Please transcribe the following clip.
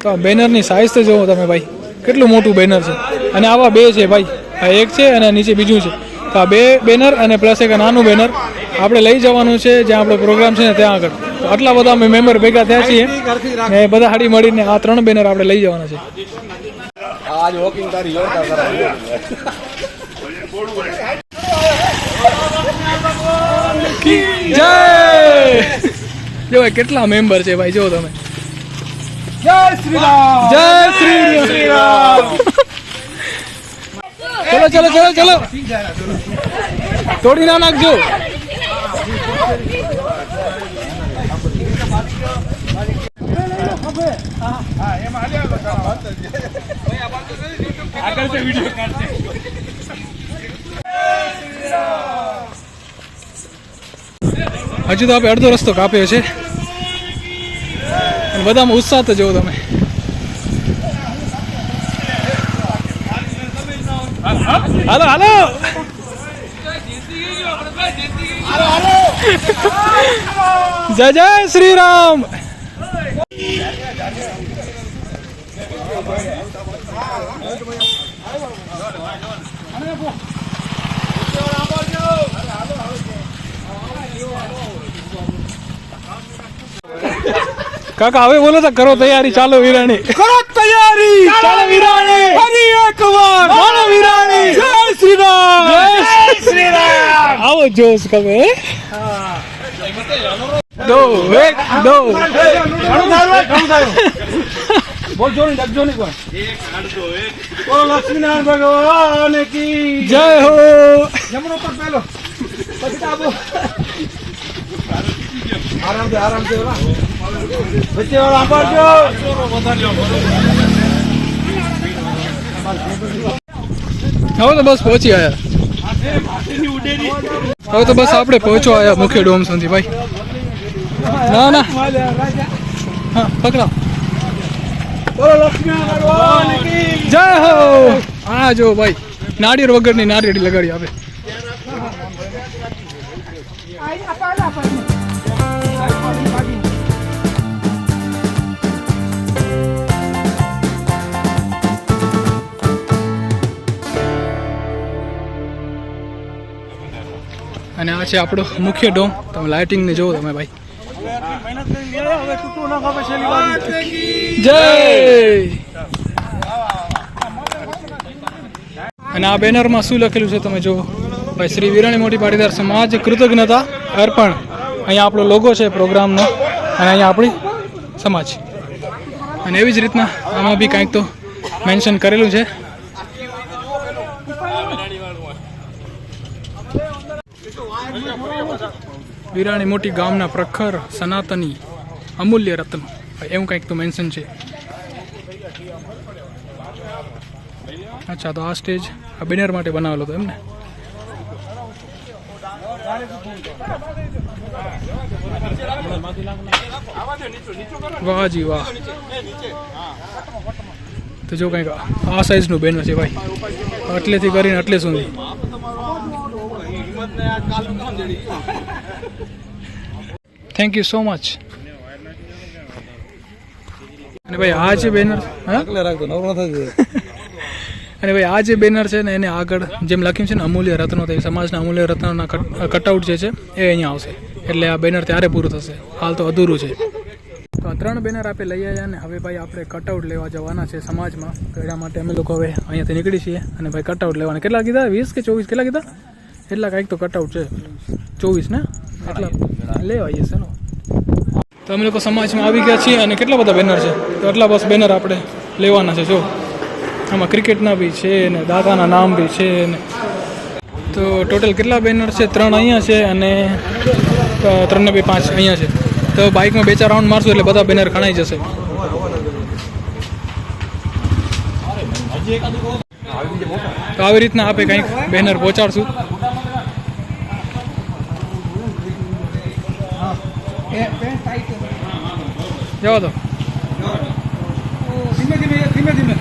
તો આ બેનરની સાઇઝ તો જુઓ તમે ભાઈ, કેટલું મોટું બેનર છે. અને આવા બે છે ભાઈ, આ એક છે અને નીચે બીજું છે. તો આ બે બેનર અને પ્લસ એક નાનું બેનર આપણે લઈ જવાનું છે જ્યાં આપણો પ્રોગ્રામ છે ને ત્યાં આગળ. તો આટલા બધા અમે મેમ્બર ભેગા થયા છીએ ને બધા હાડી મળીને આ 3 બેનર આપણે લઈ જવાના છે. જય જો ભાઈ કેટલા મેમ્બર છે ભાઈ, જો તમે. જય શ્રી રામ, જય શ્રી રામ. ચલો ચલો ચલો ચલો, તોડી ના નાખજો. હજુ તો આપણે અડધો રસ્તો કાપ્યો છે. બધામાં ઉત્સાહ તો જોવો તમે. હાલો હાલો જય જય શ્રી રામ. કાકા હવે બોલો તો કરો તૈયારી. ચાલો વિરાણી, કરો તૈયારી. ચાલો વિરાણી, ફરી એકવાર ચાલો વિરાણી. જય શ્રી રામ, જય શ્રી રામ. આવો જોશ કમે. દો એક દો બોલ જો નહીં ડગજો નહીં કોઈ. બોલો લક્ષ્મીનારાયણ ભગવાન કી જય હો. જમણો પર પહેલો પછી ડાબો. આરામ થી વચ્ચે વાળા આંબાડજો. હવે તો બસ પહોંચી આયા. હવે તો બસ આપણે પહોંચો આયા મુખ્ય ડોમ સુધી ભાઈ. ના ના હા પકડો. બોલો લક્ષ્મીનારાયણ ભગવાન કી જય હો. હા જો ભાઈ, નાળિયેર વગરની નારિયેળી લગાડી આપે. અને આ છે આપણો મુખ્ય ડોમ. તમે લાઇટિંગ ને જોવો તમે ભાઈ. જય. અને આ બેનરમાં શું લખેલું છે તમે જુઓ ભાઈ. શ્રી વિરાણી મોટી પાટીદાર સમાજ કૃતજ્ઞતા અર્પણ. અહીંયા આપણો લોગો છે પ્રોગ્રામનો અને અહીંયા આપણી સમાજ. અને એવી જ રીતના આમાં બી કાંઈક તો મેન્શન કરેલું છે. વિરાણી મોટી ગામના પ્રખર સનાતની અમૂલ્ય રત્ન, એવું કંઈક તો મેન્શન છે. અચ્છા, તો આ સ્ટેજ આ બેનર માટે બનાવેલો હતો એમને. વાહ જી વાહ. તો જો કંઈક આ સાઈઝનું બેનર છે ભાઈ, એટલેથી કરીને એટલે સુધી. Thank you so much. અને ભાઈ આ જે બેનર, અને ભાઈ આ જે બેનર છે ને એને આગળ જેમ લખ્યું છે ને અમૂલ્ય રત્નો, તે સમાજના અમૂલ્ય રત્નોના કટઆઉટ જે છે એ અહીંયા આવશે. એટલે આ બેનર ત્યારે પૂરું થશે, હાલ તો અધૂરું છે. તો આ 3 બેનર આપણે લઈ આવ્યા ને હવે ભાઈ આપણે કટઆઉટ લેવા જવાના છે સમાજમાં. તો એના માટે અમે લોકો હવે અહીંયાથી નીકળી છીએ અને ભાઈ કટઆઉટ લેવાના. કેટલા કીધા? 20 કે 24 કેટલા કીધા? એટલા કાંઈક તો કટઆઉટ છે. 24 ને એટલા લેવા આવીએ. ચાલો, તો અમે લોકો સમાજમાં આવી ગયા છીએ અને કેટલા બધા બેનર છે. તો એટલા બસ બેનર આપણે લેવાના છે. જો આમાં ક્રિકેટના બી છે ને દાદાના નામ બી છે ને. તો ટોટલ કેટલા બેનર છે? 3 અહીંયા છે અને 3 ને 2 5 અહીંયા છે. તો બાઇકમાં 2-4 રાઉન્ડ મારશું એટલે બધા બેનર ખણાઈ જશે. તો આવી રીતના આપણે કંઈક બેનર પહોંચાડશું. જવા દો. ધીમે ધીમે ધીમે ધીમે